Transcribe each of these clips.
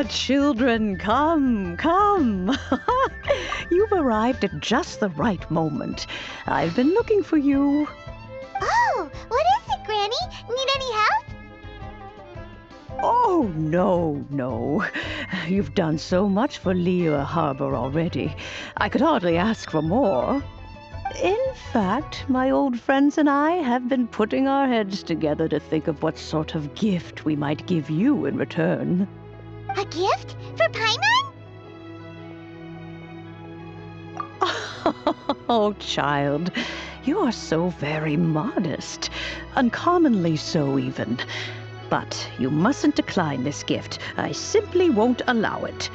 Children, come, come. You've arrived at just the right moment. I've been looking for you. Oh, what is it, Granny? Need any help? Oh, no. You've done so much for Liyue Harbor already. I could hardly ask for more. In fact, my old friends and I have been putting our heads together to think of what sort of gift we might give you in return. A gift? For Paimon? Oh, child, you are so very modest. Uncommonly so, even. But you mustn't decline this gift. I simply won't allow it.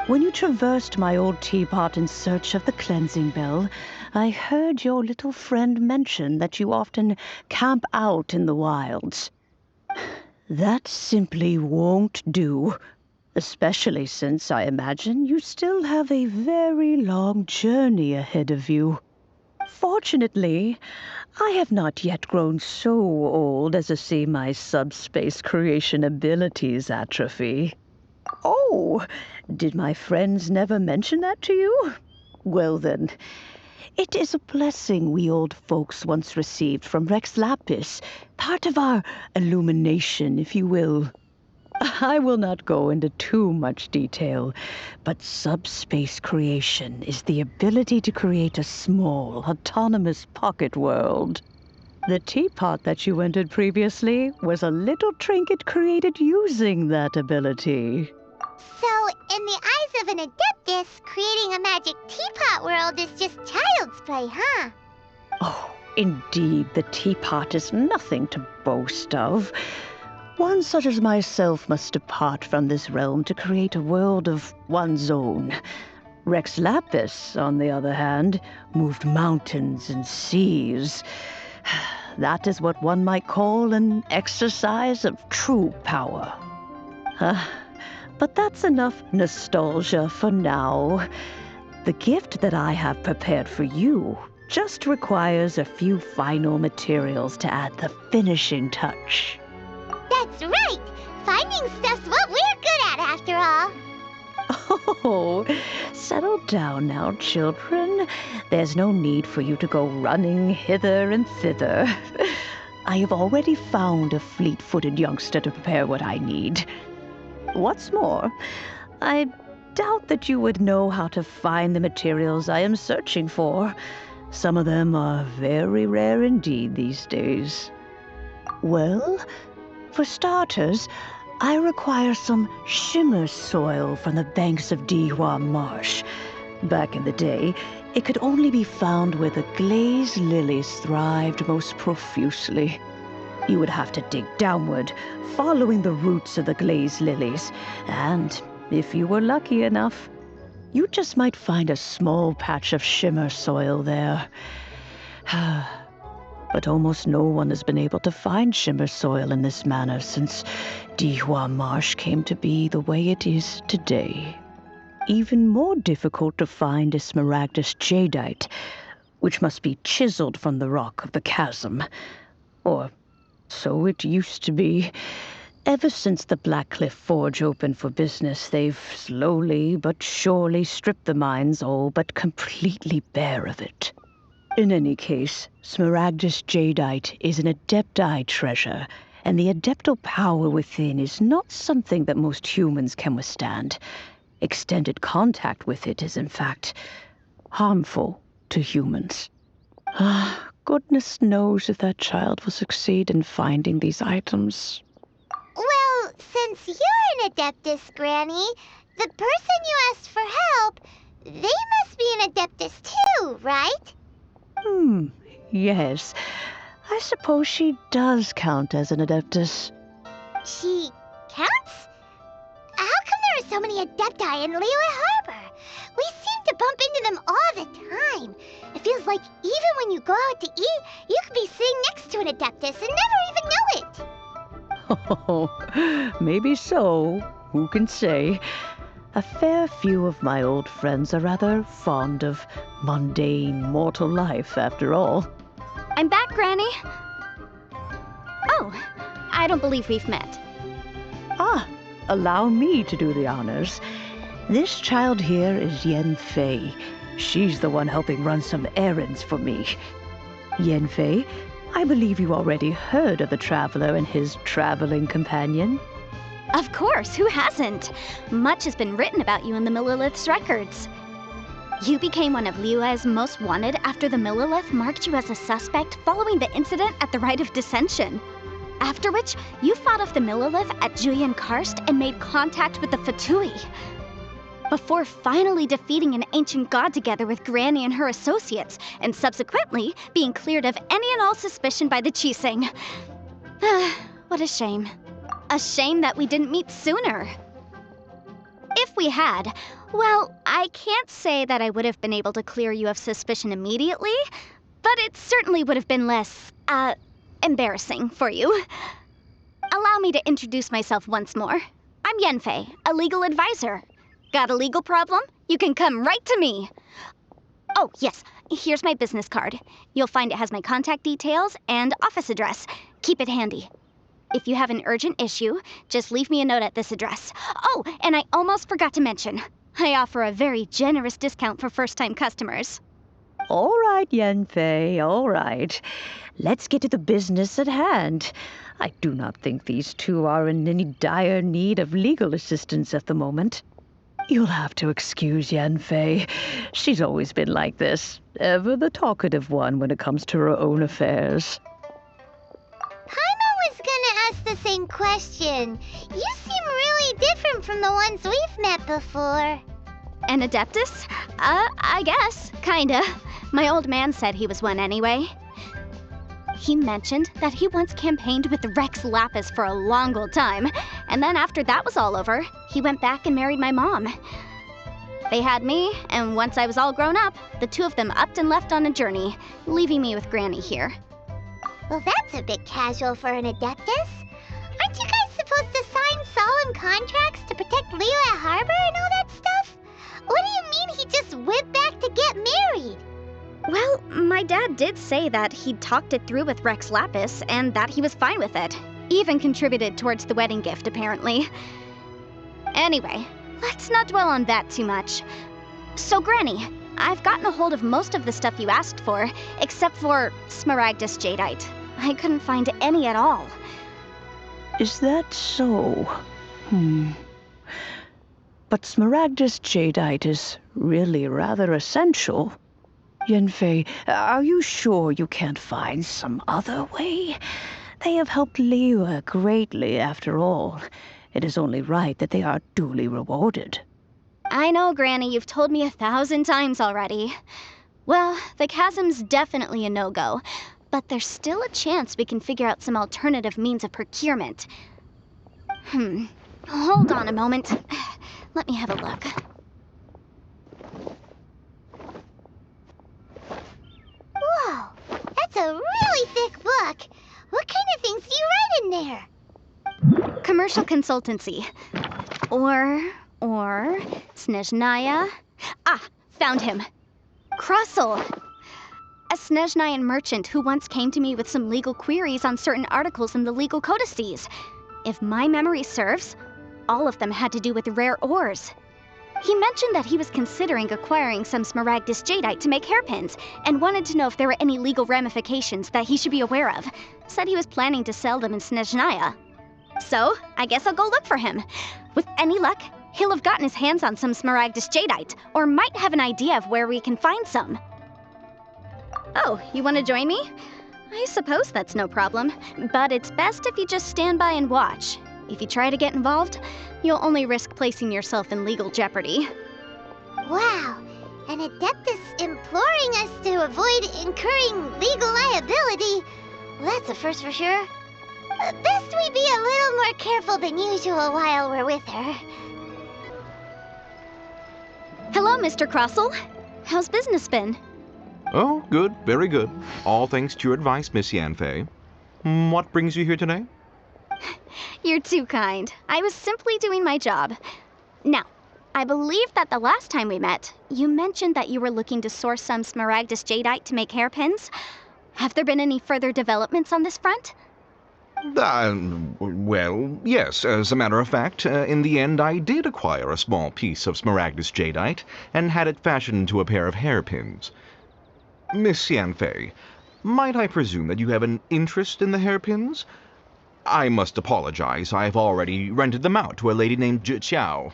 When you traversed my old teapot in search of the cleansing bell, I heard your little friend mention that you often camp out in the wilds. That simply won't do, especially since I imagine you still have a very long journey ahead of you. Fortunately, I have not yet grown so old as to see my subspace creation abilities atrophy. Oh, did my friends never mention that to you? Well then, it is a blessing we old folks once received from Rex Lapis, part of our illumination, if you will. I will not go into too much detail, but subspace creation is the ability to create a small, autonomous pocket world. The teapot that you entered previously was a little trinket created using that ability. So, in the eyes of an Adeptus, creating a magic teapot world is just child's play, huh? Oh, indeed, the teapot is nothing to boast of. One such as myself must depart from this realm to create a world of one's own. Rex Lapis, on the other hand, moved mountains and seas. That is what one might call an exercise of true power. But that's enough nostalgia for now. The gift that I have prepared for you just requires a few final materials to add the finishing touch. That's right! Finding stuff's what we're good at, after all. Oh, settle down now, children. There's no need for you to go running hither and thither. I have already found a fleet-footed youngster to prepare what I need. What's more, I doubt that you would know how to find the materials I am searching for. Some of them are very rare indeed these days. Well, for starters, I require some shimmer soil from the banks of Dihua Marsh. Back in the day, it could only be found where the glazed lilies thrived most profusely. You would have to dig downward, following the roots of the glazed lilies, and if you were lucky enough, you just might find a small patch of shimmer soil there. But almost no one has been able to find shimmer soil in this manner since Dihua Marsh came to be the way it is today. Even more difficult to find is Smaragdus Jadeite, which must be chiseled from the rock of the chasm. Or so it used to be. Ever since the Blackcliff Forge opened for business, they've slowly but surely stripped the mines all but completely bare of it. In any case, Smaragdus Jadeite is an Adepti treasure, and the adeptal power within is not something that most humans can withstand. Extended contact with it is, in fact, harmful to humans. Goodness knows if that child will succeed in finding these items. Well, since you're an Adeptus, Granny, the person you asked for help, they must be an Adeptus too, right? Yes. I suppose she does count as an Adeptus. She counts? How come there are so many Adepti in Liyue Harbor? We seem to bump into them all the time. It feels like even when you go out to eat, you could be sitting next to an Adeptus and never even know it. Oh, maybe so. Who can say? A fair few of my old friends are rather fond of mundane mortal life, after all. I'm back, Granny. Oh, I don't believe we've met. allow me to do the honors. This child here is Yanfei. She's the one helping run some errands for me. Yanfei, I believe you already heard of the traveler and his traveling companion. Of course, who hasn't? Much has been written about you in the Millilith's records. You became one of Liyue's most wanted after the Millilith marked you as a suspect following the incident at the Rite of Dissension. After which, you fought off the Millilith at Julian Karst and made contact with the Fatui. Before finally defeating an ancient god together with Granny and her associates, and subsequently being cleared of any and all suspicion by the Chiseng. What a shame. A shame that we didn't meet sooner. If we had, well, I can't say that I would have been able to clear you of suspicion immediately, but it certainly would have been less, embarrassing for you. Allow me to introduce myself once more. I'm Yanfei, a legal advisor. Got a legal problem? You can come right to me. Oh, yes, here's my business card. You'll find it has my contact details and office address. Keep it handy. If you have an urgent issue, just leave me a note at this address. Oh, and I almost forgot to mention, I offer a very generous discount for first-time customers. All right, Yanfei, all right. Let's get to the business at hand. I do not think these two are in any dire need of legal assistance at the moment. You'll have to excuse Yanfei. She's always been like this, ever the talkative one when it comes to her own affairs. Paimon was gonna ask the same question. You seem really different from the ones we've met before. An Adeptus? I guess, kinda. My old man said he was one anyway. He mentioned that he once campaigned with Rex Lapis for a long old time, and then after that was all over, he went back and married my mom. They had me, and once I was all grown up, the two of them upped and left on a journey, leaving me with Granny here. Well, that's a bit casual for an Adeptus. Aren't you guys supposed to sign solemn contracts to protect Liyue Harbor and all that stuff? What do you mean he just went back to get married? Well, my dad did say that he'd talked it through with Rex Lapis and that he was fine with it. Even contributed towards the wedding gift, apparently. Anyway, let's not dwell on that too much. So, Granny, I've gotten a hold of most of the stuff you asked for, except for Smaragdus Jadeite. I couldn't find any at all. Is that so? But Smaragdus Jadeite is really rather essential. Yanfei, are you sure you can't find some other way? They have helped Liyue greatly, after all. It is only right that they are duly rewarded. I know, Granny, you've told me 1,000 times already. Well, the chasm's definitely a no-go, but there's still a chance we can figure out some alternative means of procurement. Hold on a moment. Let me have a look. Whoa, that's a really thick book. What kind of things do you write in there? Commercial consultancy. Or Snezhnaya. Ah, found him. Krusell. A Snezhnayan merchant who once came to me with some legal queries on certain articles in the legal codices. If my memory serves, all of them had to do with rare ores. He mentioned that he was considering acquiring some Smaragdus Jadeite to make hairpins, and wanted to know if there were any legal ramifications that he should be aware of. Said he was planning to sell them in Snezhnaya. So, I guess I'll go look for him. With any luck, he'll have gotten his hands on some Smaragdus Jadeite, or might have an idea of where we can find some. Oh, you want to join me? I suppose that's no problem, but it's best if you just stand by and watch. If you try to get involved, you'll only risk placing yourself in legal jeopardy. Wow, an Adeptus imploring us to avoid incurring legal liability. Well, that's a first for sure. Best we be a little more careful than usual while we're with her. Hello, Mr. Krusell. How's business been? Oh, good, very good. All thanks to your advice, Miss Yanfei. What brings you here today? You're too kind. I was simply doing my job. Now, I believe that the last time we met, you mentioned that you were looking to source some Smaragdus Jadeite to make hairpins. Have there been any further developments on this front? Well, yes, as a matter of fact, in the end I did acquire a small piece of Smaragdus Jadeite and had it fashioned into a pair of hairpins. Miss Yanfei, might I presume that you have an interest in the hairpins? I must apologize, I've already rented them out to a lady named Chiao.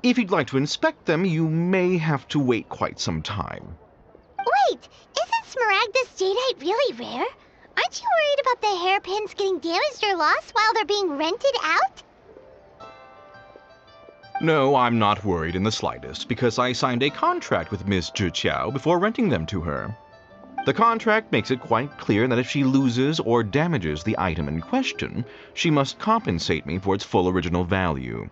If you'd like to inspect them, you may have to wait quite some time. Wait, isn't Smaragdus Jadeite really rare? Aren't you worried about the hairpins getting damaged or lost while they're being rented out? No, I'm not worried in the slightest, because I signed a contract with Miss Chiao before renting them to her. The contract makes it quite clear that if she loses or damages the item in question, she must compensate me for its full original value.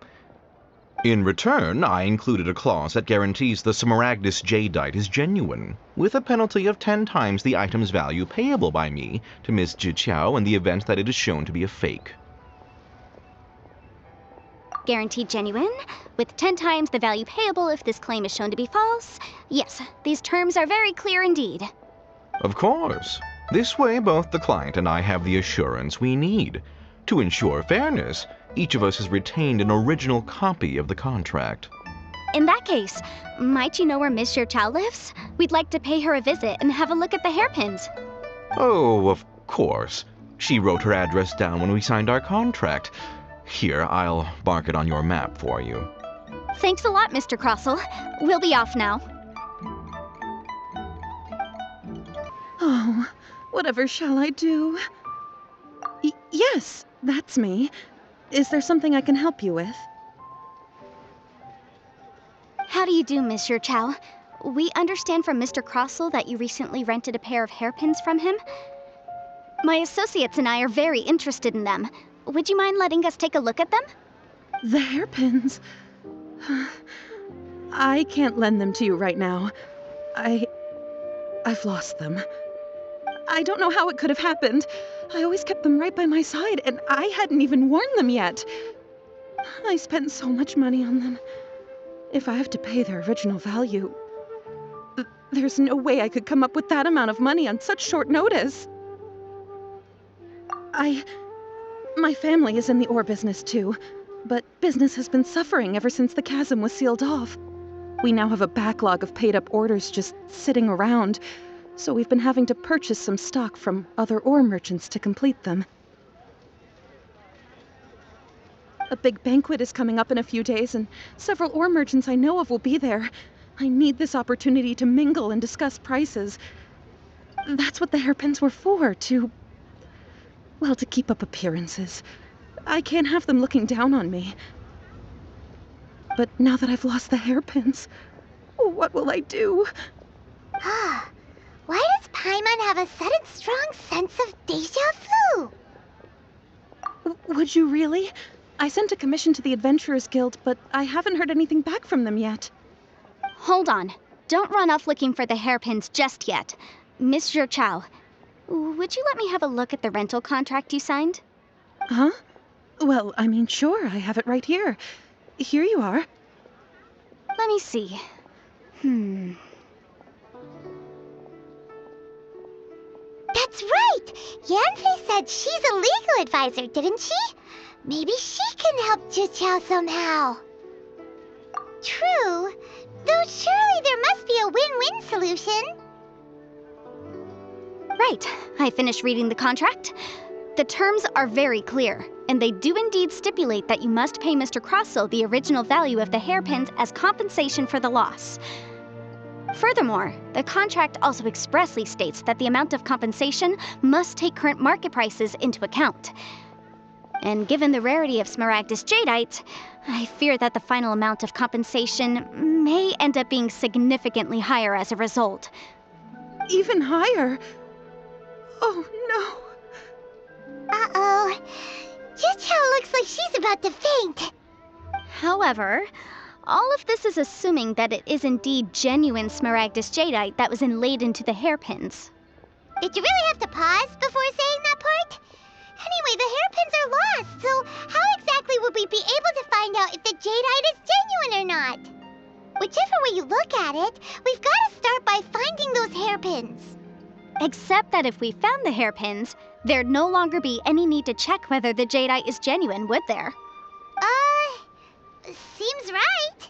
In return, I included a clause that guarantees the Smaragdus Jadeite is genuine, with a penalty of 10 times the item's value payable by me to Miss Chiao in the event that it is shown to be a fake. Guaranteed genuine, with 10 times the value payable if this claim is shown to be false. Yes, these terms are very clear indeed. Of course. This way, both the client and I have the assurance we need. To ensure fairness, each of us has retained an original copy of the contract. In that case, might you know where Miss Chiao lives? We'd like to pay her a visit and have a look at the hairpins. Oh, of course. She wrote her address down when we signed our contract. Here, I'll mark it on your map for you. Thanks a lot, Mr. Crossell. We'll be off now. Oh, whatever shall I do? Yes, that's me. Is there something I can help you with? How do you do, Miss Chiao? We understand from Mr. Crossell that you recently rented a pair of hairpins from him. My associates and I are very interested in them. Would you mind letting us take a look at them? The hairpins? I can't lend them to you right now. I've lost them. I don't know how it could have happened. I always kept them right by my side, and I hadn't even worn them yet. I spent so much money on them. If I have to pay their original value, there's no way I could come up with that amount of money on such short notice. My family is in the ore business too, but business has been suffering ever since the chasm was sealed off. We now have a backlog of paid-up orders just sitting around, so we've been having to purchase some stock from other ore merchants to complete them. A big banquet is coming up in a few days, and several ore merchants I know of will be there. I need this opportunity to mingle and discuss prices. That's what the hairpins were for, to keep up appearances. I can't have them looking down on me. But now that I've lost the hairpins, what will I do? Why does Paimon have a sudden strong sense of deja vu? Would you really? I sent a commission to the Adventurers Guild, but I haven't heard anything back from them yet. Hold on. Don't run off looking for the hairpins just yet. Miss Chiao, would you let me have a look at the rental contract you signed? Huh? Well, I mean, sure, I have it right here. Here you are. Let me see. That's right! Yanfei said she's a legal advisor, didn't she? Maybe she can help Chiao somehow. True, though surely there must be a win-win solution. Right. I finished reading the contract. The terms are very clear, and they do indeed stipulate that you must pay Mr. Crossell the original value of the hairpins as compensation for the loss. Furthermore, the contract also expressly states that the amount of compensation must take current market prices into account. And given the rarity of Smaragdus Jadeite, I fear that the final amount of compensation may end up being significantly higher as a result. Even higher? Oh, no. Uh-oh. Chiao looks like she's about to faint. However, all of this is assuming that it is indeed genuine Smaragdus Jadeite that was inlaid into the hairpins. Did you really have to pause before saying that part? Anyway, the hairpins are lost, so how exactly would we be able to find out if the Jadeite is genuine or not? Whichever way you look at it, we've got to start by finding those hairpins. Except that if we found the hairpins, There'd no longer be any need to check whether the Jadeite is genuine, would there? Seems right.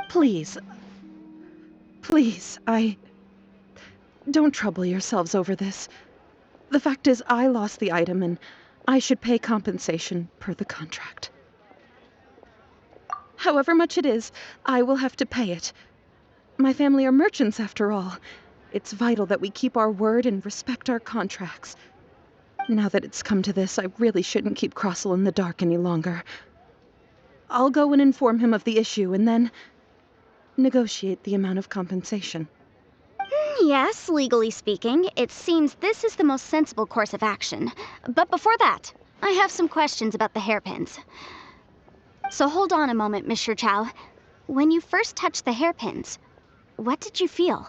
Please. Please, Don't trouble yourselves over this. The fact is, I lost the item, and I should pay compensation per the contract. However much it is, I will have to pay it. My family are merchants, after all. It's vital that we keep our word and respect our contracts. Now that it's come to this, I really shouldn't keep Crossel in the dark any longer. I'll go and inform him of the issue, and then negotiate the amount of compensation. Yes, legally speaking, it seems this is the most sensible course of action. But before that, I have some questions about the hairpins. So hold on a moment, Mr. Chow. When you first touched the hairpins, what did you feel?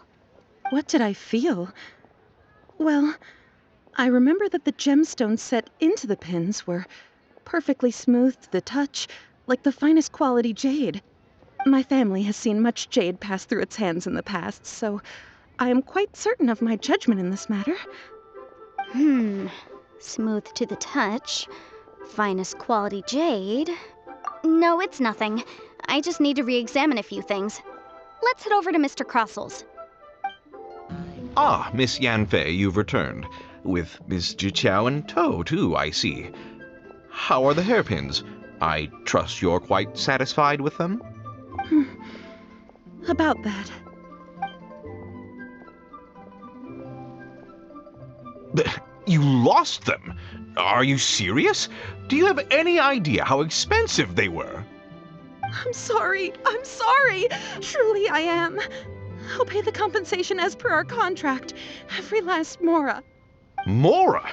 What did I feel? Well, I remember that the gemstones set into the pins were perfectly smooth to the touch, like the finest quality jade. My family has seen much jade pass through its hands in the past, so I am quite certain of my judgment in this matter. Smooth to the touch. Finest quality jade. No, it's nothing. I just need to re-examine a few things. Let's head over to Mr. Crossel's. Ah, Miss Yanfei, you've returned. With Miss Jiqiao in tow, too, I see. How are the hairpins? I trust you're quite satisfied with them? About that. You lost them? Are you serious? Do you have any idea how expensive they were? I'm sorry. Truly I am. I'll pay the compensation as per our contract. Every last mora. Mora?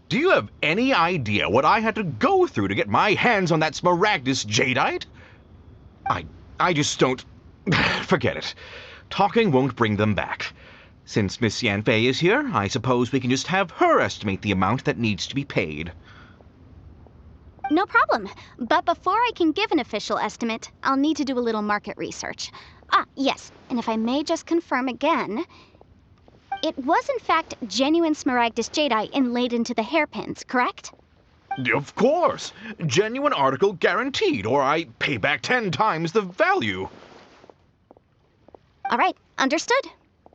Do you have any idea what I had to go through to get my hands on that Smaragdus Jadeite? I just don't... Forget it. Talking won't bring them back. Since Miss Yanfei is here, I suppose we can just have her estimate the amount that needs to be paid. No problem. But before I can give an official estimate, I'll need to do a little market research. Ah, yes, and if I may just confirm again, it was in fact genuine Smaragdus Jadeite inlaid into the hairpins, correct? Of course! Genuine article guaranteed, or I pay back 10 times the value. All right, understood.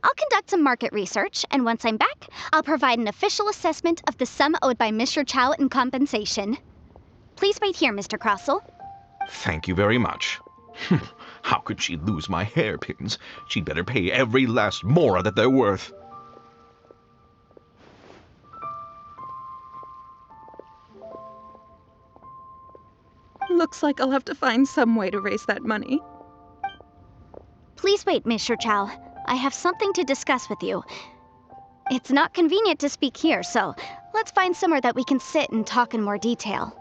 I'll conduct some market research, and once I'm back, I'll provide an official assessment of the sum owed by Mr. Chow in compensation. Please wait here, Mr. Crossel. Thank you very much. How could she lose my hairpins? She'd better pay every last mora that they're worth. Looks like I'll have to find some way to raise that money. Please wait, Mr. Chow. I have something to discuss with you. It's not convenient to speak here, so let's find somewhere that we can sit and talk in more detail.